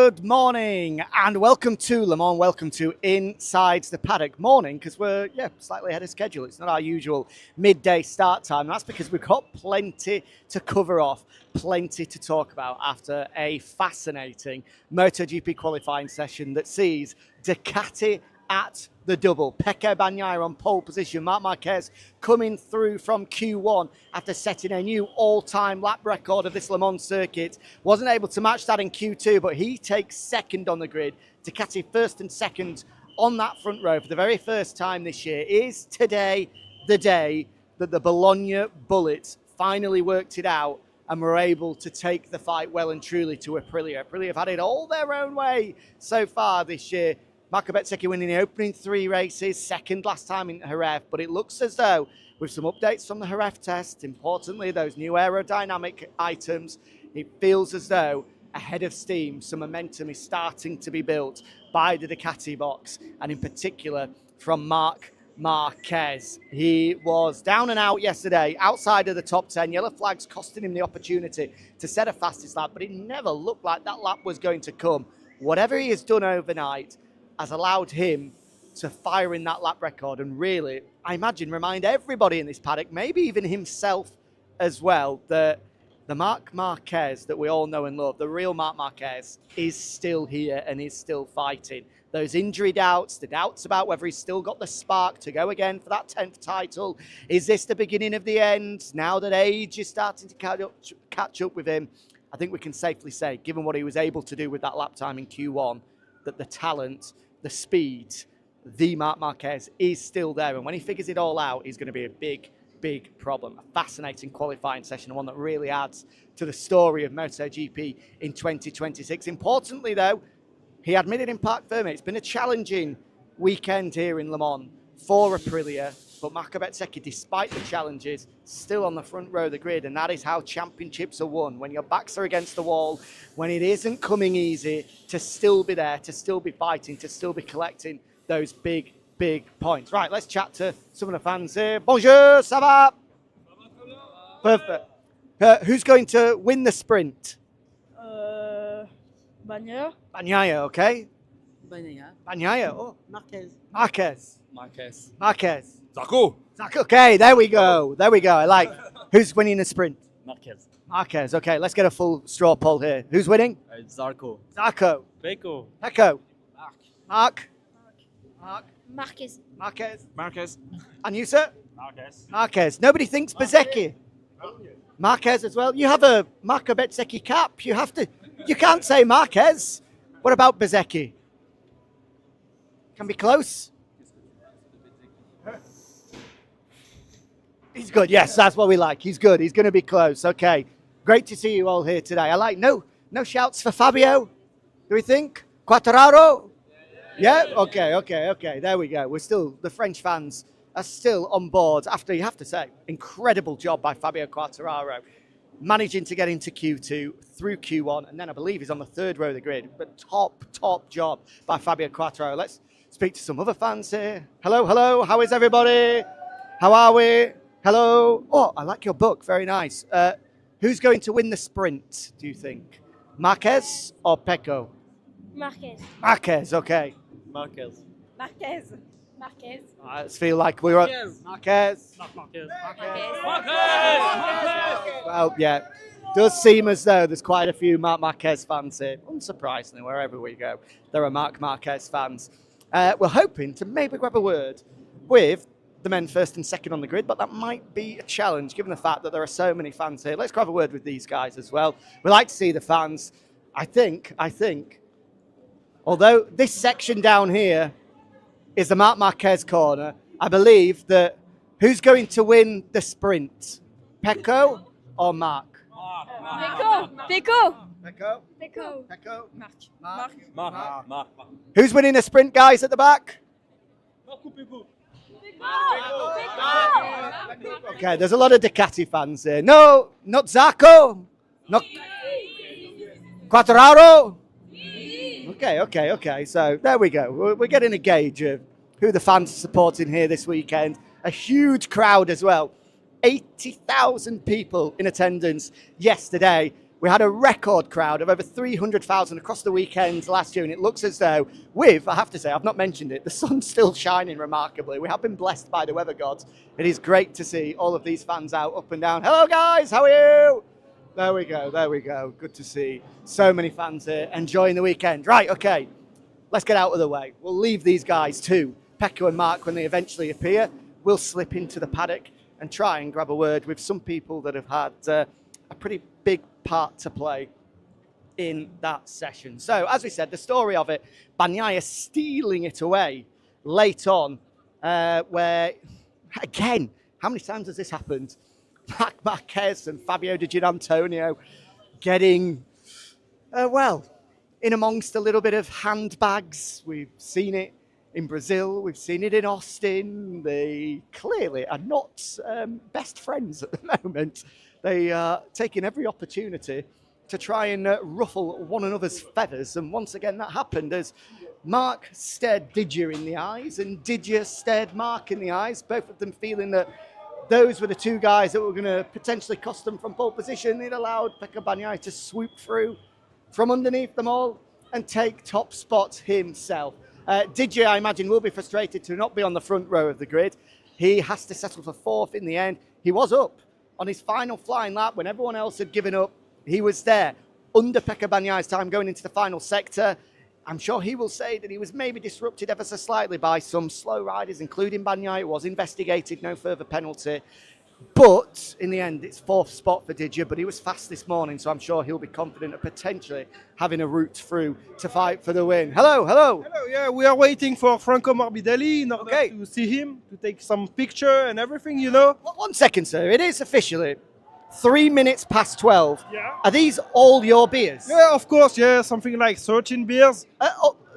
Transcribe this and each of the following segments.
Good morning and welcome to Le Mans. Welcome to Inside The Paddock. Morning, because we're slightly ahead of schedule. It's not our usual midday start time. That's because we've got plenty to cover off, plenty to talk about after a fascinating MotoGP qualifying session that sees Ducati at the double. Pecco Bagnaia on pole position. Marc Marquez coming through from Q1 after setting a new all-time lap record of this Le Mans circuit. Wasn't able to match that in Q2, but he takes second on the grid. Ducati first and second on that front row for the very first time this year. Is today the day that the Bologna Bullets finally worked it out and were able to take the fight well and truly to Aprilia. Aprilia have had it all their own way so far this year. Marco Bezzecchi winning the opening three races, second last time in Jerez, but it looks as though, with some updates from the Jerez test, importantly those new aerodynamic items, it feels as though ahead of steam, some momentum is starting to be built by the Ducati box, and in particular from Marc Marquez. He was down and out yesterday, outside of the top 10. Yellow flags costing him the opportunity to set a fastest lap, but it never looked like that lap was going to come. Whatever he has done overnight has allowed him to fire in that lap record and really, I imagine, remind everybody in this paddock, maybe even himself as well, that the Marc Marquez that we all know and love, the real Marc Marquez, is still here and is still fighting. Those injury doubts, the doubts about whether he's still got the spark to go again for that 10th title. Is this the beginning of the end? Now that age is starting to catch up with him, I think we can safely say, given what he was able to do with that lap time in Q1, that the talent, the speed, the Marc Marquez is still there. And when he figures it all out, he's going to be a big, big problem. A fascinating qualifying session, one that really adds to the story of MotoGP in 2026. Importantly, though, he admitted in Parc Ferme, it's been a challenging weekend here in Le Mans for Aprilia. But Marco Bezzecchi, despite the challenges, still on the front row of the grid, and that is how championships are won. When your backs are against the wall, when it isn't coming easy, to still be there, to still be fighting, to still be collecting those big, big points. Right, let's chat to some of the fans here. Bonjour, ça va? Perfect. Who's going to win the sprint? Bagnaia. Bagnaia, okay. Bagnaia. Oh, Marquez. Marquez. Zarco. Okay, there we go. I like. Who's winning the sprint? Marquez. Okay, let's get a full straw poll here. Who's winning? Zarco. Pecco. Pecco. Marc. Marquez. And you, sir? Marquez. Marquez. Nobody thinks Bezzecchi. Marquez as well. You have a Marco Bezzecchi cap. You can't say Marquez. What about Bezzecchi? Can be close. He's good. Yes, that's what we like. He's good. He's going to be close. Okay. Great to see you all here today. I like no shouts for Fabio. Do we think? Quartararo? Yeah? Okay. There we go. The French fans are still on board after, you have to say, incredible job by Fabio Quartararo. Managing to get into Q2 through Q1, and then I believe he's on the third row of the grid. But top job by Fabio Quartararo. Let's speak to some other fans here. Hello. How is everybody? How are we? Hello. Oh, I like your book. Very nice. Who's going to win the sprint, do you think? Marquez or Pecco? Marquez, okay. Marquez. I just feel like we're on Marquez. Well, yeah. Does seem as though there's quite a few Marc Marquez fans here. Unsurprisingly, wherever we go, there are Marc Marquez fans. We're hoping to maybe grab a word with the men first and second on the grid, but that might be a challenge given the fact that there are so many fans here. Let's grab a word with these guys as well. We like to see the fans. I think, although this section down here is the Marc Marquez corner, I believe that who's going to win the sprint? Pecco or Marc? Pecco. Marc. Who's winning the sprint, guys, at the back? Okay, there's a lot of Ducati fans here. No, not Zarco. Not Quartararo. Okay. So there we go. We're getting a gauge of who the fans are supporting here this weekend. A huge crowd as well. 80,000 people in attendance yesterday, We had a record crowd of over 300,000 across the weekend last year, and it looks as though, I have to say, I've not mentioned it, the sun's still shining remarkably. We have been blessed by the weather gods. It is great to see all of these fans out, up and down. Hello, guys, how are you? There we go. Good to see so many fans here enjoying the weekend. Right, okay, let's get out of the way. We'll leave these guys too, Pecco and Mark, when they eventually appear. We'll slip into the paddock and try and grab a word with some people that have had a pretty big part to play in that session. So, as we said, the story of it, Bagnaia stealing it away late on, where, again, how many times has this happened? Marc Marquez and Fabio Di Giannantonio getting, in amongst a little bit of handbags. We've seen it in Brazil, we've seen it in Austin. They clearly are not best friends at the moment. They are taking every opportunity to try and ruffle one another's feathers. And once again, that happened as Mark stared Didier in the eyes and Didier stared Mark in the eyes, both of them feeling that those were the two guys that were going to potentially cost them from pole position. It allowed Pecco Bagnaia to swoop through from underneath them all and take top spot himself. Didier, I imagine, will be frustrated to not be on the front row of the grid. He has to settle for fourth in the end. He was up on his final flying lap when everyone else had given up. He was there under Pecco Bagnaia's time going into the final sector. I'm sure he will say that he was maybe disrupted ever so slightly by some slow riders, including Bagnaia. It was investigated, no further penalty. But in the end, it's fourth spot for Didier, but he was fast this morning, so I'm sure he'll be confident of potentially having a route through to fight for the win. Hello. Hello, yeah, we are waiting for Franco Morbidelli in order to see him, to take some picture and everything, you know. 1 second, sir. It is officially 3 minutes past 12. Yeah. Are these all your beers? Yeah, of course, yeah, something like 13 beers.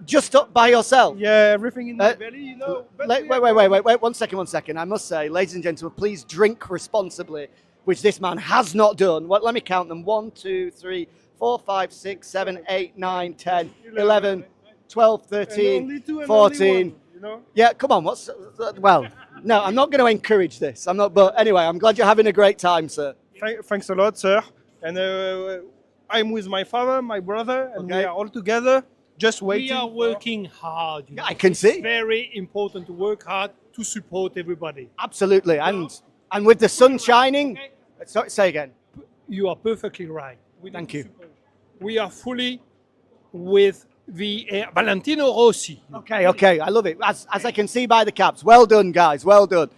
Just up by yourself? Yeah, everything in my belly, you know. Wait, 1 second. I must say, ladies and gentlemen, please drink responsibly, which this man has not done. Let me count them. 1, 2, 3, 4, 5, 6, 7, 8, 9, 10, 11, 12, 13, 14. You know? Yeah, come on. No, I'm not going to encourage this. But anyway, I'm glad you're having a great time, sir. Thanks a lot, sir. And I'm with my father, my brother, and we are all together. Just waiting. We are working hard. Yeah, I can see. It's very important to work hard to support everybody. Absolutely. And with the sun shining, sorry, say again. You are perfectly right. Thank you. We are fully with the Valentino Rossi. Okay. I love it. As I can see by the caps. Well done, guys. Well done.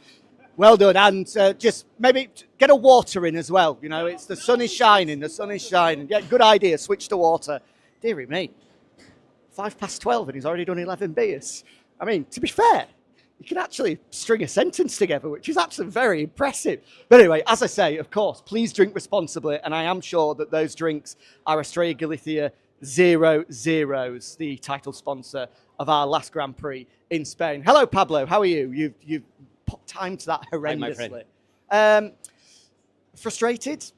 And just maybe get a water in as well. You know, it's the sun is shining. Yeah, good idea. Switch to water. Dearie me. 12 and he's already done 11 beers. I mean, to be fair, you can actually string a sentence together, which is actually very impressive. But anyway, as I say, of course, please drink responsibly. And I am sure that those drinks are Estrella Galicia 00s, the title sponsor of our last Grand Prix in Spain. Hello, Pablo. How are you? You've timed that horrendously. Frustrated?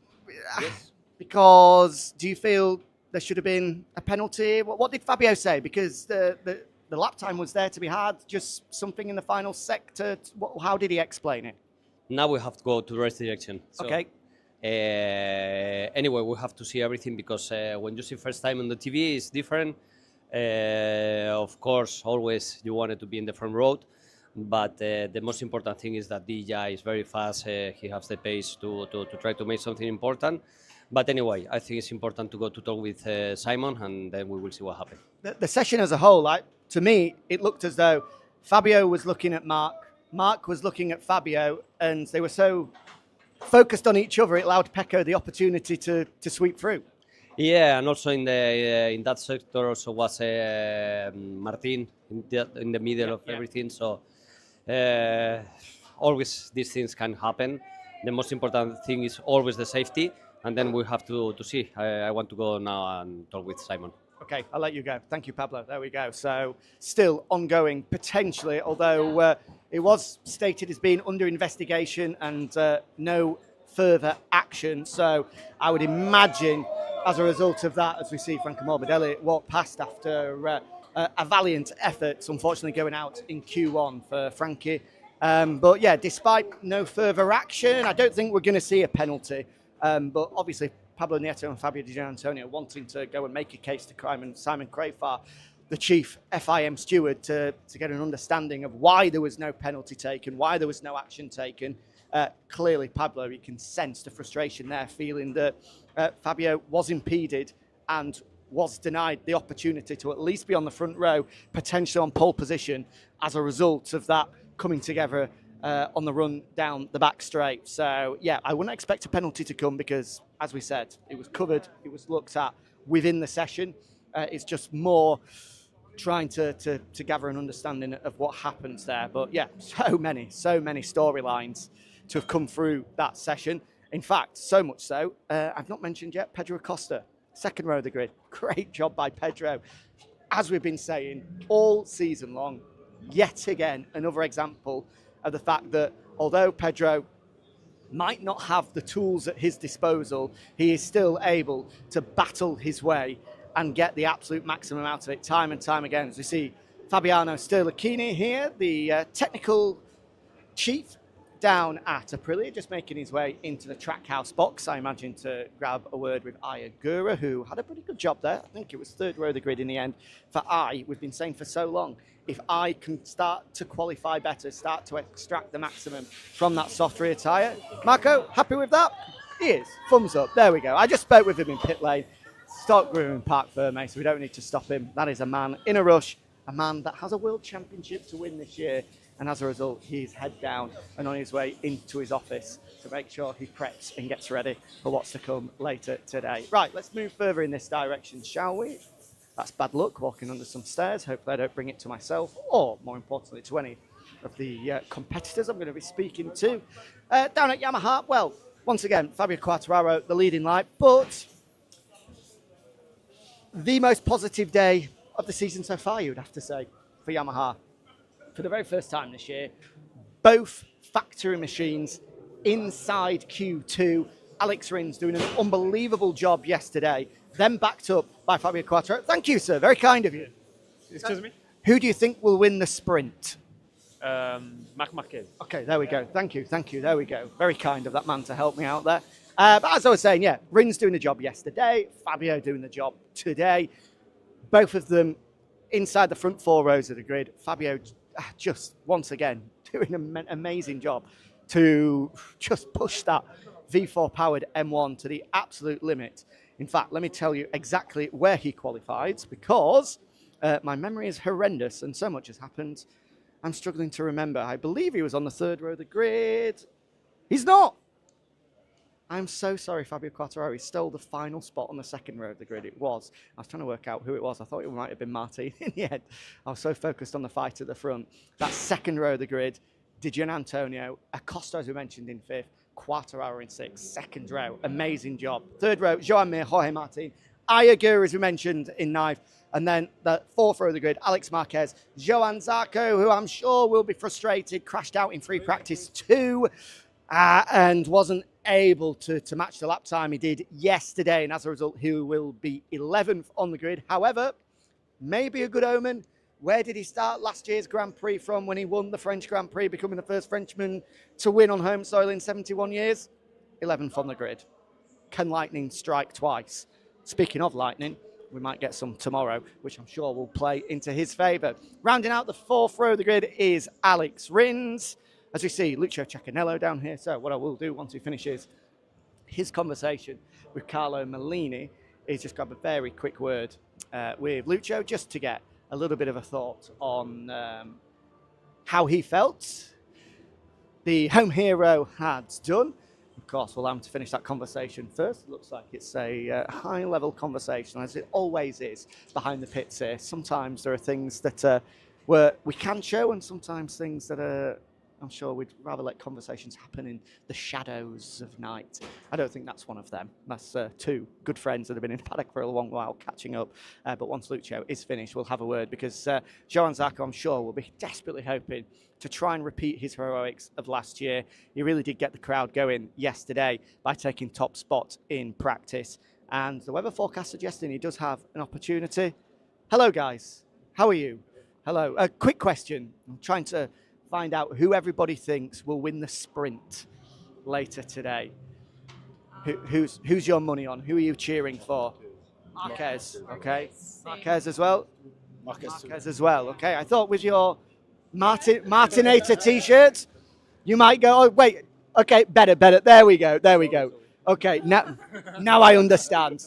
Yes. Because do you feel there should have been a penalty? What did Fabio say? Because the lap time was there to be had, just something in the final sector. How did he explain it? Now we have to go to the race direction. So, Okay. Anyway, we have to see everything because when you see first time on the TV, it's different. Of course, always you wanted to be in the front row, but the most important thing is that DJ is very fast. He has the pace to try to make something important. But anyway, I think it's important to go to talk with Simon, and then we will see what happens. The session as a whole, to me, it looked as though Fabio was looking at Mark, Mark was looking at Fabio, and they were so focused on each other, it allowed Pecco the opportunity to sweep through. Yeah, and also in that sector also was Martin in the middle of everything. So always these things can happen. The most important thing is always the safety. And then we have to see. I want to go now and talk with Simon. Okay, I'll let you go. Thank you, Pablo. There we go. So still ongoing, potentially, although it was stated as being under investigation and no further action. So I would imagine as a result of that, as we see Franco Morbidelli walk past after a valiant effort, unfortunately going out in Q1 for Frankie. But yeah, despite no further action, I don't think we're going to see a penalty. But obviously, Pablo Nieto and Fabio Di Giannantonio wanting to go and make a case to Simon Crafar, the chief FIM steward, to get an understanding of why there was no penalty taken, why there was no action taken. Clearly, Pablo, you can sense the frustration there, feeling that Fabio was impeded and was denied the opportunity to at least be on the front row, potentially on pole position, as a result of that coming together on the run down the back straight. So, yeah, I wouldn't expect a penalty to come because, as we said, it was covered, it was looked at within the session. It's just more trying to gather an understanding of what happens there. But, yeah, so many storylines to have come through that session. In fact, so much so, I've not mentioned yet Pedro Acosta, second row of the grid. Great job by Pedro. As we've been saying all season long, yet again, another example of the fact that although Pedro might not have the tools at his disposal, he is still able to battle his way and get the absolute maximum out of it time and time again. As we see Fabiano Sterlachini here, the technical chief down at Aprilia, just making his way into the trackhouse box, I imagine, to grab a word with Ayagura, who had a pretty good job there. I think it was third row of the grid in the end. For we've been saying for so long, if I can start to qualify better, start to extract the maximum from that soft rear tyre. Marco, happy with that? He is. Thumbs up. There we go. I just spoke with him in pit lane. Stock Groom and Park Ferme, so we don't need to stop him. That is a man in a rush, a man that has a world championship to win this year. And as a result, he's head down and on his way into his office to make sure he preps and gets ready for what's to come later today. Right, let's move further in this direction, shall we? That's bad luck, walking under some stairs. Hopefully I don't bring it to myself or, more importantly, to any of the competitors I'm going to be speaking to. Down at Yamaha, well, once again, Fabio Quartararo, the leading light, but the most positive day of the season so far, you would have to say, for Yamaha. For the very first time this year, both factory machines inside Q2. Alex Rins doing an unbelievable job yesterday, then backed up by Fabio Quartararo. Thank you, sir. Very kind of you. Excuse me? Who do you think will win the sprint? Marc Marquez. Okay, there we go. Thank you. There we go. Very kind of that man to help me out there. But as I was saying, yeah, Rins doing the job yesterday, Fabio doing the job today. Both of them inside the front four rows of the grid. Fabio just once again doing an amazing job to just push that V4 powered M1 to the absolute limit. In fact, let me tell you exactly where he qualified, because my memory is horrendous and so much has happened. I'm struggling to remember. I believe he was on the third row of the grid. He's not. I'm so sorry, Fabio Quartararo. He stole the final spot on the second row of the grid. It was. I was trying to work out who it was. I thought it might have been Martin in the end. I was so focused on the fight at the front. That second row of the grid, Di Giannantonio, Acosta, as we mentioned, in fifth, Quartararo in sixth, second row. Amazing job. Third row, Joan Mir, Jorge Martin, Ayagura, as we mentioned, in ninth. And then the fourth row of the grid, Alex Marquez, Johan Zarco, who I'm sure will be frustrated, crashed out in free practice 2 and wasn't able to match the lap time he did yesterday, and as a result he will be 11th on the grid. However, maybe a good omen. Where did he start last year's Grand Prix from when he won the French Grand Prix, becoming the first Frenchman to win on home soil in 71 years? 11th on the grid. Can lightning strike twice? Speaking of lightning, we might get some tomorrow, which I'm sure will play into his favour. Rounding out the fourth row of the grid is Alex Rins. As we see, Lucio Cecchinello down here. So what I will do once he finishes his conversation with Carlo Mellini is just grab a very quick word with Lucio, just to get a little bit of a thought on how he felt the home hero had done. Of course, we'll allow him to finish that conversation first. It looks like it's a high-level conversation, as it always is behind the pits here. Sometimes there are things that we can show, and sometimes things that are, I'm sure we'd rather let conversations happen in the shadows of night. I don't think that's one of them. That's two good friends that have been in the paddock for a long while catching up. But once Lucio is finished, we'll have a word, because Johan Zarco, I'm sure, will be desperately hoping to try and repeat his heroics of last year. He really did get the crowd going yesterday by taking top spot in practice. And the weather forecast suggesting he does have an opportunity. Hello, guys. How are you? Hello. A quick question. I'm trying to find out who everybody thinks will win the sprint later today. Who's your money on? Who are you cheering for? Marquez. Okay. Marquez as well. Marquez as well. Okay. I thought with your Martinator t-shirts, you might go. Oh wait. Okay. Better. There we go. Okay. Now I understand.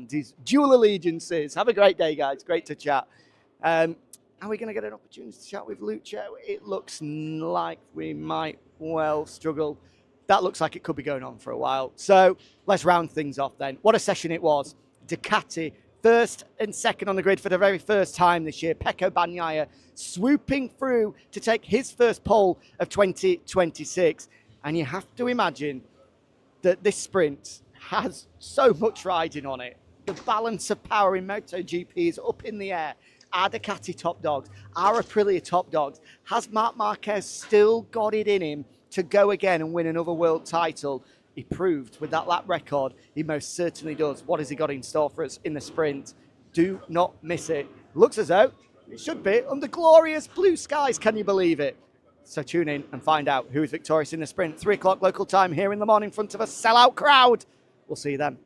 These dual allegiances. Have a great day, guys. Great to chat. Are we going to get an opportunity to chat with Lucho? It looks like we might well struggle. That looks like it could be going on for a while. So let's round things off then. What a session it was. Ducati, first and second on the grid for the very first time this year. Pecco Bagnaia swooping through to take his first pole of 2026. And you have to imagine that this sprint has so much riding on it. The balance of power in MotoGP is up in the air. Are Ducati top dogs? Are Aprilia top dogs? Has Marc Marquez still got it in him to go again and win another world title? He proved with that lap record, he most certainly does. What has he got in store for us in the sprint? Do not miss it. Looks as though it should be under glorious blue skies. Can you believe it? So tune in and find out who is victorious in the sprint. 3 o'clock local time here in the morning in front of a sellout crowd. We'll see you then.